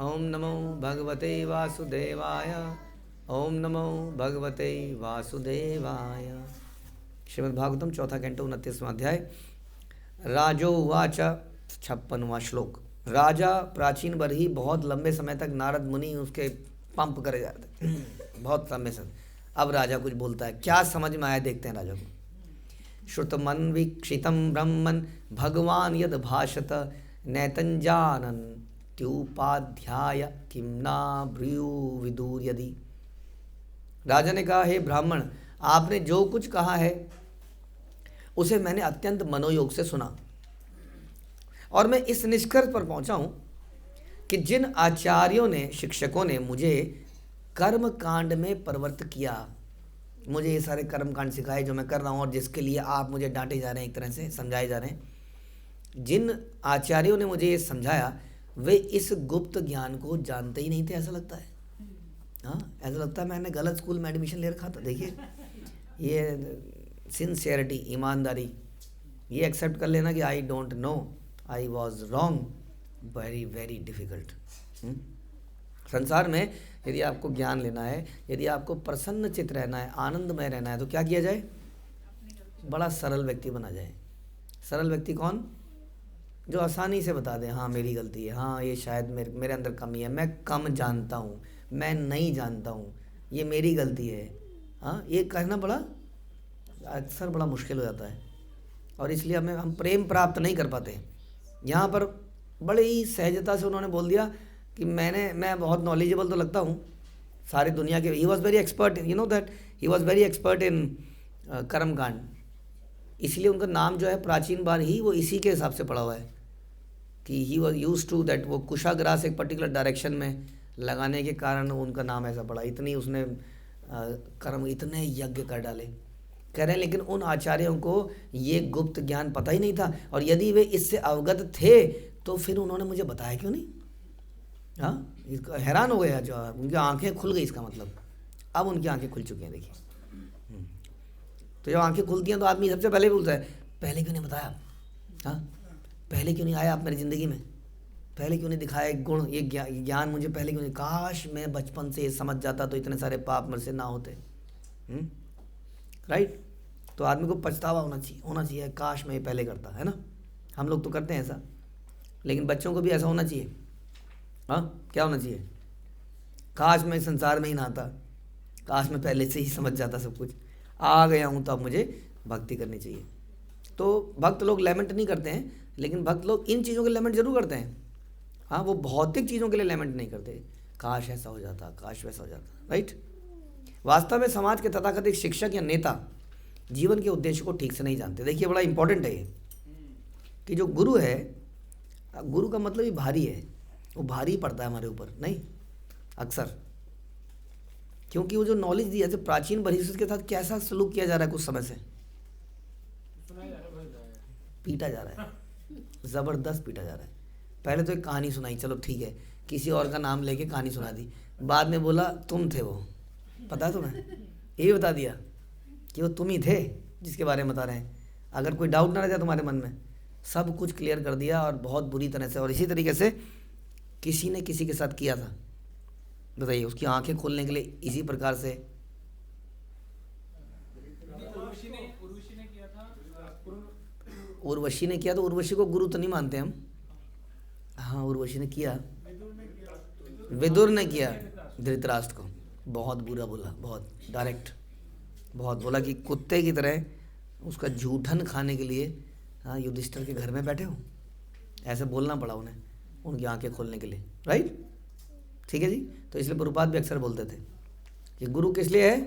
ओम नमो भगवते वासुदेवाय। ओम नमो भगवते वासुदेवाय। श्रीमद्भागवतम चौथा कैंटो 29वां अध्याय। राजोवाच 56वां श्लोक। राजा प्राचीन बरही बहुत लंबे समय तक नारद मुनि उसके पंप करे जाते बहुत लंबे समय। अब राजा कुछ बोलता है, क्या समझ में आया देखते हैं राजा को। श्रुतमन वीक्षितम ब्रह्मन भगवान यद भाषत नैतंजानन त्युपाध्याय किम ना ब्रूयु विदुर यदि। राजा ने कहा, हे ब्राह्मण, आपने जो कुछ कहा है उसे मैंने अत्यंत मनोयोग से सुना और मैं इस निष्कर्ष पर पहुंचा हूं कि जिन आचार्यों ने, शिक्षकों ने मुझे कर्म कांड में प्रवृत्त किया, मुझे ये सारे कर्म कांड सिखाए जो मैं कर रहा हूं और जिसके लिए आप मुझे डांटे जा रहे हैं, एक तरह से समझाए जा रहे हैं, जिन आचार्यों ने मुझे ये समझाया वे इस गुप्त ज्ञान को जानते ही नहीं थे। ऐसा लगता है, हाँ ऐसा लगता है मैंने गलत स्कूल में एडमिशन ले रखा था। देखिए ये सिंसियरिटी, ईमानदारी, ये एक्सेप्ट कर लेना कि I don't know, I was wrong, very very difficult. संसार में यदि आपको ज्ञान लेना है, यदि आपको प्रसन्न चित्त रहना है, आनंदमय रहना है, तो क्या किया जाए? बड़ा सरल व्यक्ति बना जाए। सरल व्यक्ति कौन? जो आसानी से बता दे, हाँ मेरी गलती है, हाँ ये शायद मेरे अंदर कमी है, मैं कम जानता हूँ, मैं नहीं जानता हूँ, ये मेरी गलती है। हाँ, ये कहना बड़ा अक्सर बड़ा मुश्किल हो जाता है और इसलिए हम प्रेम प्राप्त नहीं कर पाते। यहाँ पर बड़ी ही सहजता से उन्होंने बोल दिया कि मैं बहुत नॉलेजेबल तो लगता हूँ सारी दुनिया के। He was very expert, you know that he was very expert in कर्म कांड, इसलिए उनका नाम जो है प्राचीन बार ही वो इसी के हिसाब से पड़ा हुआ है कि he was use to that. वो कुशाग्रास एक पर्टिकुलर डायरेक्शन में लगाने के कारण उनका नाम ऐसा पड़ा। इतनी उसने कर्म, इतने यज्ञ कर डाले कह रहे हैं। लेकिन उन आचार्यों को ये गुप्त ज्ञान पता ही नहीं था और यदि वे इससे अवगत थे तो फिर उन्होंने मुझे बताया क्यों नहीं? हाँ, हैरान हो गया, जो उनकी आंखें खुल गई, इसका मतलब अब उनकी आंखें खुल चुकी हैं। देखिए, तो जब आंखें खुलती हैं तो आदमी सबसे पहले बोलता है, पहले क्यों नहीं बताया? हाँ, पहले क्यों नहीं आया आप मेरी ज़िंदगी में? पहले क्यों नहीं दिखाया गुण, ये ज्ञान मुझे पहले क्यों नहीं? काश मैं बचपन से ये समझ जाता तो इतने सारे पाप मेरे से ना होते। राइट? तो आदमी को पछतावा होना चाहिए, काश मैं ये पहले करता, है ना? हम लोग तो करते हैं ऐसा, लेकिन बच्चों को भी ऐसा होना चाहिए। हाँ, क्या होना चाहिए? काश मैं संसार में ही ना आता, काश मैं पहले से ही समझ जाता सब कुछ, आ गया हूँ तो अब मुझे भक्ति करनी चाहिए। तो भक्त लोग लेमेंट नहीं करते हैं, लेकिन भक्त लोग इन चीज़ों के लेमेंट जरूर करते हैं। हाँ, वो भौतिक चीज़ों के लिए लेमेंट नहीं करते, काश ऐसा हो जाता, काश वैसा हो जाता। राइट? वास्तव में समाज के तथाकथित शिक्षक या नेता जीवन के उद्देश्य को ठीक से नहीं जानते। देखिए, बड़ा इंपॉर्टेंट है ये कि जो गुरु है, गुरु का मतलब ही भारी है, वो भारी पड़ता है हमारे ऊपर, नहीं अक्सर, क्योंकि वो जो नॉलेज दी है, प्राचीन बरहिसत के साथ कैसा सलूक किया जा रहा है, कुछ समय से पीटा जा रहा है, ज़बरदस्त पीटा जा रहा है। पहले तो एक कहानी सुनाई, चलो ठीक है, किसी और का नाम लेके कहानी सुना दी, बाद में बोला तुम थे वो, पता है तुम्हें? ये भी बता दिया कि वो तुम ही थे जिसके बारे में बता रहे हैं। अगर कोई डाउट ना रह जाए तुम्हारे मन में, सब कुछ क्लियर कर दिया और बहुत बुरी तरह से। और इसी तरीके से किसी ने किसी के साथ किया था, बताइए, उसकी आंखें खोलने के लिए इसी प्रकार से उर्वशी ने किया। तो उर्वशी को गुरु तो नहीं मानते हम। हाँ, उर्वशी ने किया, विदुर ने किया धृतराष्ट्र को, बहुत बुरा बोला, बहुत डायरेक्ट, बहुत बोला कि कुत्ते की तरह उसका जूठन खाने के लिए हाँ युधिष्ठिर के घर में बैठे हो, ऐसे बोलना पड़ा उन्हें उनकी आंखें खोलने के लिए। राइट? ठीक है जी। तो इसलिए प्रभुपाद भी अक्सर बोलते थे कि गुरु किस लिए है?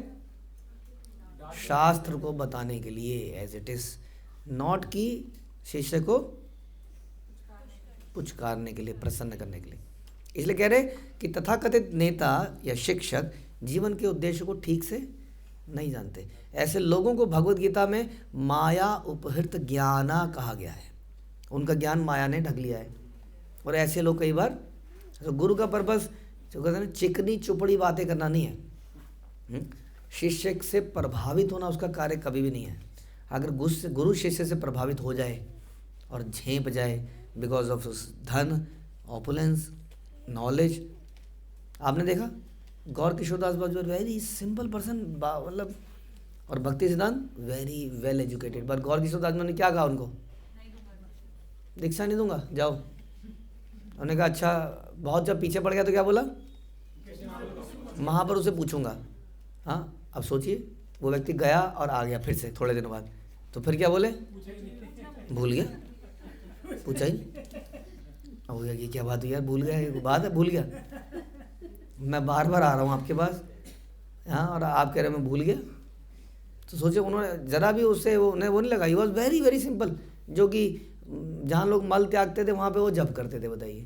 शास्त्र को बताने के लिए, एज इट इज, नॉट कि शिष्य को पुचकारने के लिए, प्रसन्न करने के लिए। इसलिए कह रहे कि तथाकथित नेता या शिक्षक जीवन के उद्देश्य को ठीक से नहीं जानते। ऐसे लोगों को भगवत गीता में माया उपहृत ज्ञाना कहा गया है। उनका ज्ञान माया ने ढक लिया है। और ऐसे लोग कई बार, तो गुरु का पर्पस जो कहते हैं चिकनी चुपड़ी बातें करना नहीं है, शिष्य से प्रभावित होना उसका कार्य कभी भी नहीं है। अगर गुरु शिष्य से प्रभावित हो जाए और झेप जाए बिकॉज ऑफ धन, ऑपुलेंस, नॉलेज। आपने देखा गौर Kishordas Bajwa very simple person, मतलब, और भक्ति सिद्धांत वेरी वेल एजुकेटेड, बट गौर किशोरदास ने क्या कहा उनको, दीक्षा नहीं दूंगा जाओ। उन्होंने कहा अच्छा, बहुत जब पीछे पड़ गया तो क्या बोला, महाप्रभु से पूछूंगा। हाँ, अब सोचिए वो व्यक्ति गया और आ गया फिर से थोड़े दिनों बाद, तो फिर क्या बोले, भूल गया, पूछा ही अब हो गया कि क्या बात हुई यार, भूल गया, ये बात है भूल गया, मैं बार बार आ रहा हूँ आपके पास, हाँ, और आप कह रहे मैं भूल गया। तो सोचे उन्होंने जरा भी उससे उन्हें वो नहीं लगा, he was very very simple, जो कि जहाँ लोग मल त्यागते थे वहाँ पे वो जप करते थे, बताइए,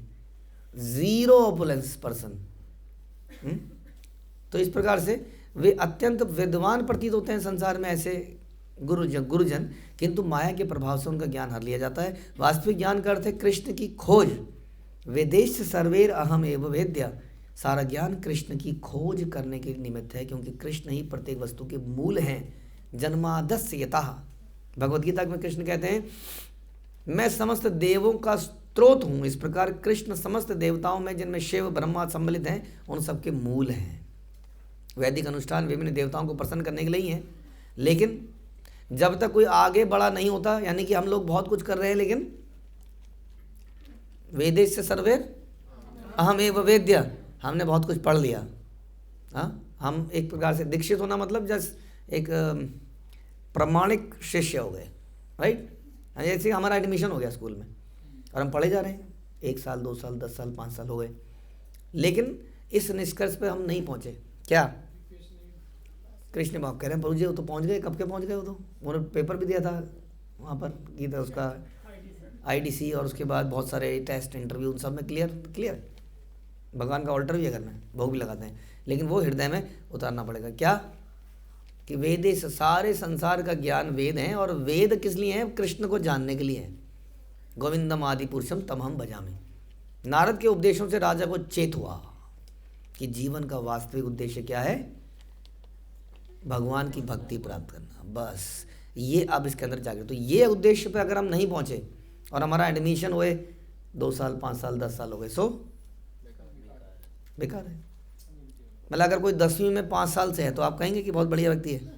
जीरो ऑपुलेंस पर्सन। तो इस प्रकार से वे अत्यंत विद्वान प्रतीत होते हैं संसार में ऐसे गुरुजन, किंतु माया के प्रभाव से उनका ज्ञान हर लिया जाता है। वास्तविक ज्ञान का अर्थ है कृष्ण की खोज। वेदेश सर्वेर अहम एव वेद्या, सारा ज्ञान कृष्ण की खोज करने के निमित्त है, क्योंकि कृष्ण ही प्रत्येक वस्तु के मूल हैं। जन्मादस्य यतः, भगवद गीता में कृष्ण कहते हैं मैं समस्त देवों का स्रोत हूँ। इस प्रकार कृष्ण समस्त देवताओं में, जिनमें शिव ब्रह्मा सम्मिलित हैं, उन सबके मूल हैं। वैदिक अनुष्ठान विभिन्न देवताओं को प्रसन्न करने के लिए ही हैं, लेकिन जब तक कोई आगे बड़ा नहीं होता, यानी कि हम लोग बहुत कुछ कर रहे हैं, लेकिन वेदेश से सर्वेर अहम एव वेद्य, हमने बहुत कुछ पढ़ लिया, हाँ, हम एक प्रकार से दीक्षित होना मतलब जस्ट एक प्रमाणिक शिष्य हो गए, राइट। जैसे हमारा एडमिशन हो गया स्कूल में और हम पढ़े जा रहे हैं, 1 साल 2 साल 10 साल 5 साल हो गए, लेकिन इस निष्कर्ष पे हम नहीं पहुँचे। क्या कृष्ण बाप कह रहे हैं प्रभु जी वो तो पहुँच गए, कब के पहुँच गए, वो तो उन्होंने पेपर भी दिया था वहाँ पर, गीता उसका IDC, और उसके बाद बहुत सारे टेस्ट इंटरव्यू, उन सब में क्लियर भगवान का ऑल्टर भी है करना है, भोग भी लगाते हैं, लेकिन वो हृदय में उतारना पड़ेगा। क्या कि वेद, सारे संसार का ज्ञान वेद हैं, और वेद किस लिए हैं, कृष्ण को जानने के लिए हैं। गोविंदम आदि पुरुषम तम हम भजामि। नारद के उपदेशों से राजा को चेत हुआ कि जीवन का वास्तविक उद्देश्य क्या है, भगवान की भक्ति प्राप्त करना, बस ये अब इसके अंदर जागृत। तो ये उद्देश्य पे अगर हम नहीं पहुँचे और हमारा एडमिशन हुए 2 साल 5 साल 10 साल हो गए, सो बेकार है। मतलब अगर कोई 10वीं में 5 साल से है तो आप कहेंगे कि बहुत बढ़िया व्यक्ति है,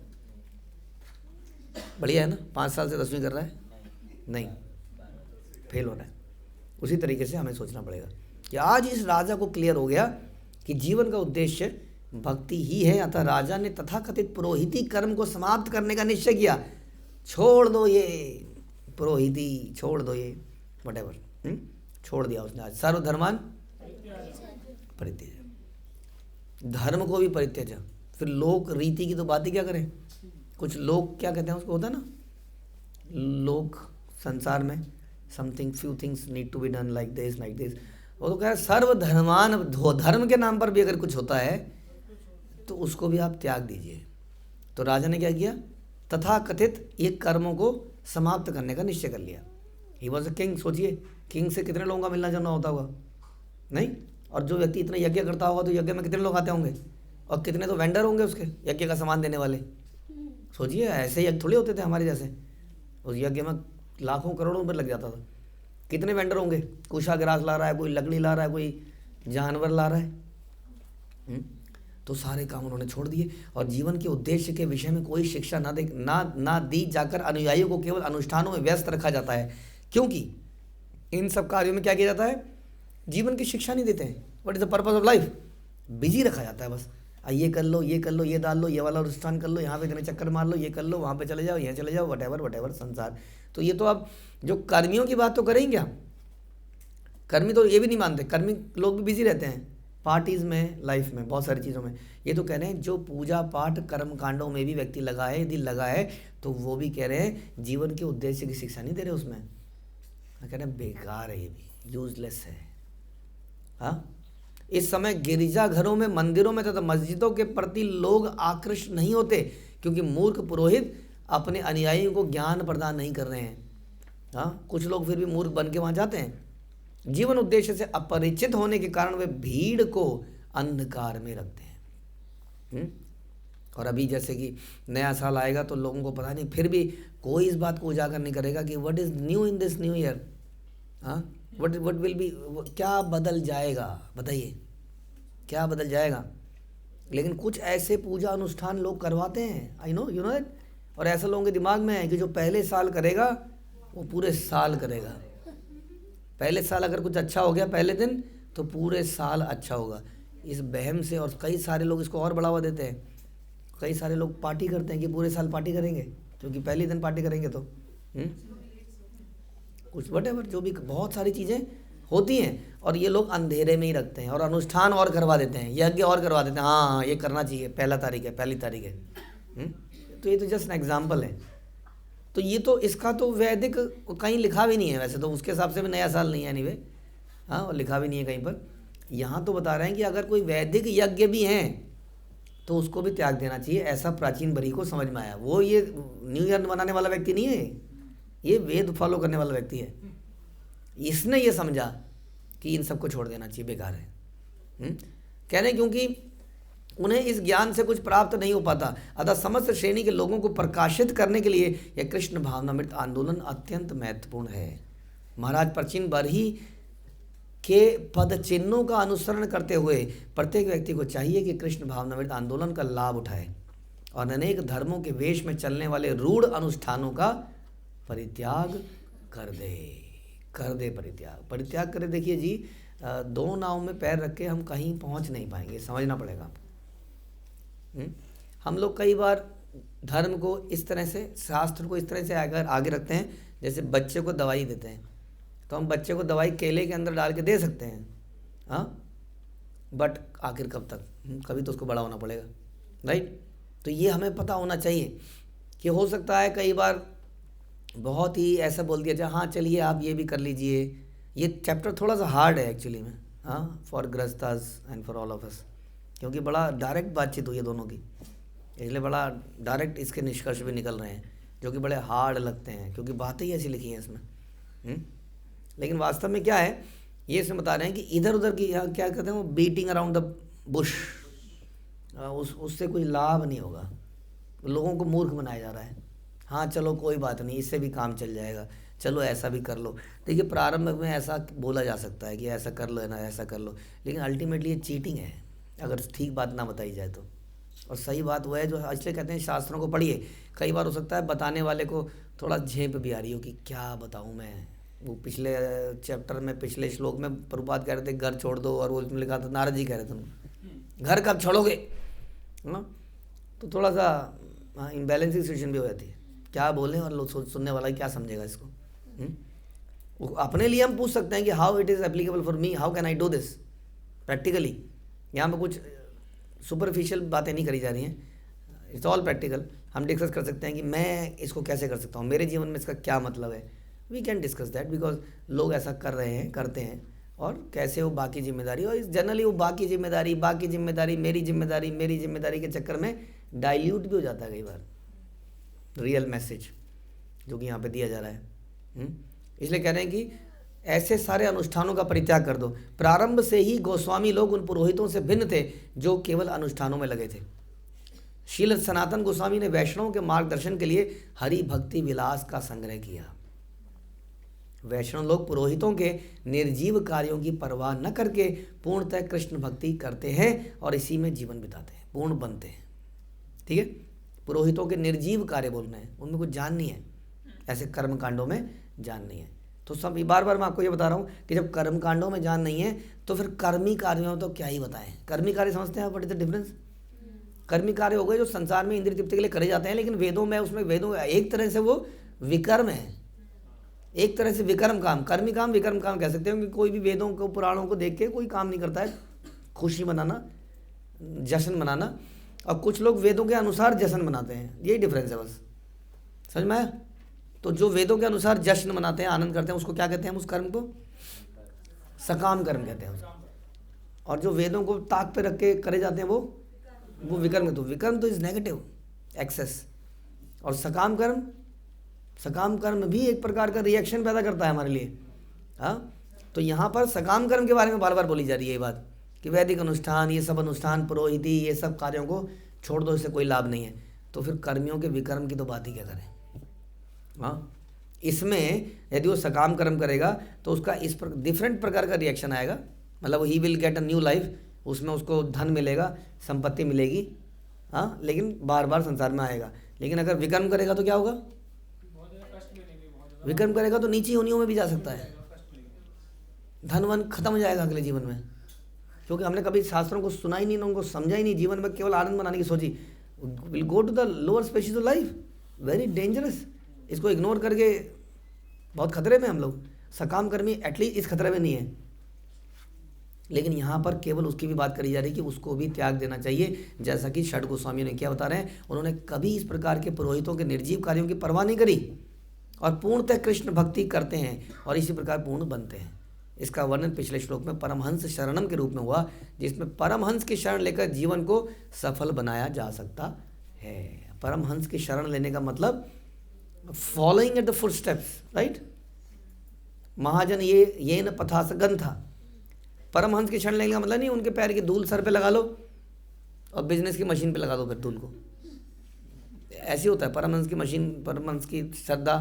बढ़िया है ना, 5 साल से 10वीं कर रहा है, नहीं, फेल हो रहा है। उसी तरीके से हमें सोचना पड़ेगा कि आज इस राजा को क्लियर हो गया कि जीवन का उद्देश्य भक्ति ही है, अतः राजा ने तथाकथित पुरोहिती कर्म को समाप्त करने का निश्चय किया। छोड़ दो ये पुरोहिती, छोड़ दो ये व्हाटएवर, छोड़ दिया उसने। आज सर्वधर्मान परित्यज, धर्म को भी परित्यज। फिर लोक रीति की तो बात ही क्या करें, कुछ लोग क्या कहते हैं उसको, होता है ना लोग संसार में, something few things need to be done like this like this, वो तो कह रहे सर्वधर्मान, धर्म के नाम पर भी अगर कुछ होता है तो उसको भी आप त्याग दीजिए। तो राजा ने क्या किया, तथाकथित ये कर्मों को समाप्त करने का निश्चय कर लिया। ही वॉज अ किंग, सोचिए किंग से कितने लोगों का मिलना जुलना होता होगा, नहीं, और जो व्यक्ति इतना यज्ञ करता होगा तो यज्ञ में कितने लोग आते होंगे, और कितने तो वेंडर होंगे उसके यज्ञ का सामान देने वाले। सोचिए ऐसे यज्ञ थोड़े होते थे हमारे जैसे, उस यज्ञ में लाखों करोड़ों रुपये लग जाता था। कितने वेंडर होंगे, कुशाग्रास ला रहा है, कोई लकड़ी ला रहा है, कोई जानवर ला रहा है। तो सारे काम उन्होंने छोड़ दिए, और जीवन के उद्देश्य के विषय में कोई शिक्षा ना दी जाकर अनुयायियों को केवल अनुष्ठानों में व्यस्त रखा जाता है, क्योंकि इन सब कार्यों में क्या किया जाता है, जीवन की शिक्षा नहीं देते हैं। What is the purpose of life, busy रखा जाता है बस, ये कर लो, ये कर लो, ये डाल लो, ये वाला अनुष्ठान कर लो, यहाँ पे इतने चक्कर मार लो, ये कर लो, वहाँ पे चले जाओ, यहाँ चले जाओ, वट संसार। तो ये तो अब जो कर्मियों की बात तो करेंगे क्या, कर्मी तो ये भी नहीं मानते, कर्मी लोग भी बिजी रहते हैं पार्टीज़ में, लाइफ में, बहुत सारी चीज़ों में। ये तो कह रहे हैं जो पूजा पाठ कर्म कांडों में भी व्यक्ति लगा है, यदि लगा है तो वो भी कह रहे हैं जीवन के उद्देश्य की शिक्षा नहीं दे रहे उसमें, कह रहे हैं बेकार है, ये भी यूजलेस है। हाँ, इस समय गिरजाघरों में, मंदिरों में तथा मस्जिदों के प्रति लोग आकृष्ट नहीं होते, क्योंकि मूर्ख पुरोहित अपने अनुयायियों को ज्ञान प्रदान नहीं कर रहे हैं। हाँ, कुछ लोग फिर भी मूर्ख बन के वहाँ जाते हैं। जीवन उद्देश्य से अपरिचित होने के कारण वे भीड़ को अंधकार में रखते हैं। और अभी जैसे कि नया साल आएगा तो लोगों को पता नहीं, फिर भी कोई इस बात को उजागर नहीं करेगा कि what is new in this new year. हाँ, व्हाट विल बी, क्या बदल जाएगा बताइए, क्या बदल जाएगा? लेकिन कुछ ऐसे पूजा अनुष्ठान लोग करवाते हैं, I know, you know it, और ऐसा लोगों के दिमाग में है कि जो पहले साल करेगा वो पूरे साल करेगा। पहले साल अगर कुछ अच्छा हो गया पहले दिन तो पूरे साल अच्छा होगा, इस वहम से। और कई सारे लोग इसको और बढ़ावा देते हैं, कई सारे लोग पार्टी करते हैं कि पूरे साल पार्टी करेंगे क्योंकि पहले दिन पार्टी करेंगे तो कुछ वटेवर, जो भी बहुत सारी चीज़ें होती हैं। और ये लोग अंधेरे में ही रखते हैं और अनुष्ठान और करवा देते हैं, यज्ञ और करवा देते हैं, हाँ ये करना चाहिए, पहली तारीख है। तो ये तो जस्ट एन एग्जाम्पल है। तो ये तो इसका तो वैदिक कहीं लिखा भी नहीं है, वैसे तो उसके हिसाब से भी नया साल नहीं है एनीवे, हाँ, और लिखा भी नहीं है कहीं पर। यहाँ तो बता रहे हैं कि अगर कोई वैदिक यज्ञ भी हैं तो उसको भी त्याग देना चाहिए, ऐसा प्राचीन बरी को समझ में आया। वो ये न्यू ईयर मनाने वाला व्यक्ति नहीं है, ये वेद फॉलो करने वाला व्यक्ति है। इसने ये समझा कि इन सबको छोड़ देना चाहिए, बेकार है। कह रहे हैं क्योंकि उन्हें इस ज्ञान से कुछ प्राप्त नहीं हो पाता, अतः समस्त श्रेणी के लोगों को प्रकाशित करने के लिए यह कृष्ण भावनामृत आंदोलन अत्यंत महत्वपूर्ण है। महाराज प्राचीन बरही के पद चिन्हों का अनुसरण करते हुए प्रत्येक व्यक्ति को चाहिए कि कृष्ण भावनामृत आंदोलन का लाभ उठाए और अनेक धर्मों के वेश में चलने वाले रूढ़ अनुष्ठानों का परित्याग कर दे परित्याग करे। देखिए जी, दो नाव में पैर रख के हम कहीं पहुंच नहीं पाएंगे, समझना पड़ेगा। हम लोग कई बार धर्म को इस तरह से, शास्त्र को इस तरह से अगर आगे रखते हैं, जैसे बच्चे को दवाई देते हैं तो हम बच्चे को दवाई केले के अंदर डाल के दे सकते हैं, हाँ, बट आखिर कब तक, कभी तो उसको बड़ा होना पड़ेगा, राइट। तो ये हमें पता होना चाहिए कि हो सकता है कई बार बहुत ही ऐसा बोल दिया जाए, हाँ चलिए आप ये भी कर लीजिए। ये चैप्टर थोड़ा सा हार्ड है एक्चुअली में, हाँ, फॉर गृहस्थास and for all of us, क्योंकि बड़ा डायरेक्ट बातचीत हुई है दोनों की, इसलिए बड़ा डायरेक्ट इसके निष्कर्ष भी निकल रहे हैं जो कि बड़े हार्ड लगते हैं, क्योंकि बातें ही ऐसी लिखी हैं इसमें। लेकिन वास्तव में क्या है, ये इसमें बता रहे हैं कि इधर उधर की क्या कहते हैं वो, बीटिंग अराउंड द बुश, उससे कोई लाभ नहीं होगा, लोगों को मूर्ख बनाया जा रहा है। हाँ चलो कोई बात नहीं, इससे भी काम चल जाएगा, चलो ऐसा भी कर लो। देखिए प्रारंभ में ऐसा बोला जा सकता है कि ऐसा कर लो, है ना, ऐसा कर लो, लेकिन अल्टीमेटली ये चीटिंग है अगर ठीक बात ना बताई जाए तो। और सही बात वो है जो इसलिए कहते हैं शास्त्रों को पढ़िए। कई बार हो सकता है बताने वाले को थोड़ा झेप भी आ रही हो कि क्या बताऊँ मैं। वो पिछले चैप्टर में, पिछले श्लोक में प्रभुपाद कह रहे थे घर छोड़ दो, और वो उसमें लिखा था, नारद जी कह रहे थे उनको घर कब छोड़ोगे, हाँ। तो थोड़ा सा इम्बैलेंसिंग सिचुएशन भी हो जाती है, क्या बोलें और लोग सुनने वाला क्या समझेगा इसको। अपने लिए हम पूछ सकते हैं कि how it is applicable for me, how can I do this practically. यहाँ पे कुछ सुपरफिशियल बातें नहीं करी जा रही हैं, इट्स ऑल प्रैक्टिकल। हम डिस्कस कर सकते हैं कि मैं इसको कैसे कर सकता हूँ, मेरे जीवन में इसका क्या मतलब है। We can discuss that because लोग ऐसा कर रहे हैं, करते हैं, और कैसे वो बाकी जिम्मेदारी, और जनरली वो बाकी जिम्मेदारी मेरी जिम्मेदारी के चक्कर में डाइल्यूट भी हो जाता है कई बार रियल मैसेज जो कि यहाँ पे दिया जा रहा है। इसलिए कह रहे हैं कि ऐसे सारे अनुष्ठानों का परित्याग कर दो। प्रारंभ से ही गोस्वामी लोग उन पुरोहितों से भिन्न थे जो केवल अनुष्ठानों में लगे थे। श्रील सनातन गोस्वामी ने वैष्णवों के मार्गदर्शन के लिए हरि भक्ति विलास का संग्रह किया। वैष्णव लोग पुरोहितों के निर्जीव कार्यों की परवाह न करके पूर्णतः कृष्ण भक्ति करते हैं और इसी में जीवन बिताते हैं, पूर्ण बनते हैं। ठीक है, पुरोहितों के निर्जीव कार्य बोल रहे हैं, उनमें कुछ जान नहीं है, ऐसे कर्म कांडों में जान नहीं है। तो सब बार बार मैं आपको ये बता रहा हूँ कि जब कर्म कांडों में जान नहीं है तो फिर कर्मी कार्यों में तो क्या ही बताएं। कर्मी कार्य समझते हैं व्हाट इज द डिफरेंस। कर्मी कार्य हो गए जो संसार में इंद्रिय तृप्ति के लिए करे जाते हैं, लेकिन वेदों में, उसमें वेदों एक तरह से वो विकर्म है, एक तरह से विकर्म काम। कर्मी काम विकर्म काम कह सकते हैं, क्योंकि कोई भी वेदों को पुराणों को देख के कोई काम नहीं करता है खुशी मनाना, जश्न मनाना, और कुछ लोग वेदों के अनुसार जश्न मनाते हैं, यही डिफरेंस है बस, समझ में आया। तो जो वेदों के अनुसार जश्न मनाते हैं, आनंद करते हैं, उसको क्या कहते हैं, हम उस कर्म को सकाम कर्म कहते हैं उसको। और जो वेदों को ताक पे रख के करे जाते हैं वो विकर्म। तो विकर्म तो इज नेगेटिव एक्सेस, और सकाम कर्म भी एक प्रकार का रिएक्शन पैदा करता है हमारे लिए, हाँ। तो यहाँ पर सकाम कर्म के बारे में बार बार बोली जा रही है ये बात कि वैदिक अनुष्ठान, ये सब अनुष्ठान, पुरोहिती, ये सब कार्यों को छोड़ दो, इससे कोई लाभ नहीं है। तो फिर कर्मियों के विकर्म की तो बात ही क्या करें, हाँ। इसमें यदि वो सकाम कर्म करेगा तो उसका इस पर डिफरेंट प्रकार का रिएक्शन आएगा, मतलब he will get a new life, उसमें उसको धन मिलेगा, संपत्ति मिलेगी, हाँ, लेकिन बार बार संसार में आएगा। लेकिन अगर विकर्म करेगा तो क्या होगा? विकर्म करेगा तो नीची योनियों में भी जा सकता है, धन वन खत्म हो जाएगा अगले जीवन में, क्योंकि हमने कभी शास्त्रों को सुना ही नहीं, उनको समझा ही नहीं, जीवन में केवल आनंद बनाने की सोची। Will go to the lower species of life, very dangerous. इसको इग्नोर करके बहुत खतरे में हम लोग। सकाम कर्मी एटलीस्ट इस खतरे में नहीं है, लेकिन यहाँ पर केवल उसकी भी बात करी जा रही है कि उसको भी त्याग देना चाहिए, जैसा कि षड गोस्वामी ने क्या बता रहे हैं। उन्होंने कभी इस प्रकार के पुरोहितों के निर्जीव कार्यों की परवाह नहीं करी और पूर्णतः कृष्ण भक्ति करते हैं और इसी प्रकार पूर्ण बनते हैं। इसका वर्णन पिछले श्लोक में परमहंस शरणम के रूप में हुआ, जिसमें परमहंस की शरण लेकर जीवन को सफल बनाया जा सकता है। परमहंस की शरण लेने का मतलब following at the footsteps, right. महाजन ये न पथास गंथा, परमहंस की शरण लेने का मतलब नहीं उनके पैर की धूल सर पे लगा लो और बिजनेस की मशीन पे लगा दो फिर धूल को, ऐसे होता है। परमहंस की मशीन, परमहंस की श्रद्धा,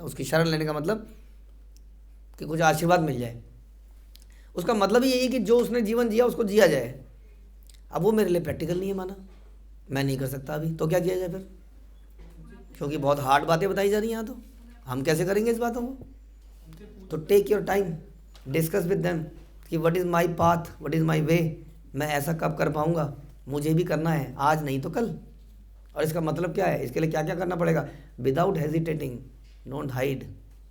उसकी शरण लेने का मतलब कि कुछ आशीर्वाद मिल जाए। उसका मतलब ही यही है कि जो उसने जीवन जिया उसको जिया जाए। अब वो मेरे लिए प्रैक्टिकल नहीं है, माना मैं नहीं कर सकता अभी, तो क्या किया जाए फिर? क्योंकि बहुत हार्ड बातें बताई जा रही हैं यहाँ, तो हम कैसे करेंगे इस बातों को? तो take your time, discuss with them कि what is my path, what is my way, मैं ऐसा कब कर पाऊँगा, मुझे भी करना है, आज नहीं तो कल। और इसका मतलब क्या है, इसके लिए क्या क्या करना पड़ेगा? विदाउट हेजिटेटिंग, डोंट हाइड,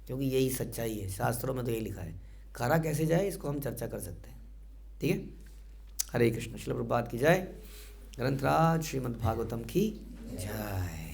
क्योंकि यही सच्चाई है, शास्त्रों में तो यही लिखा है। करा कैसे जाए इसको हम चर्चा कर सकते हैं, ठीक है। हरे कृष्ण। श्रील प्रभुपाद की जय। ग्रंथराज श्रीमद् भागवतम की जय।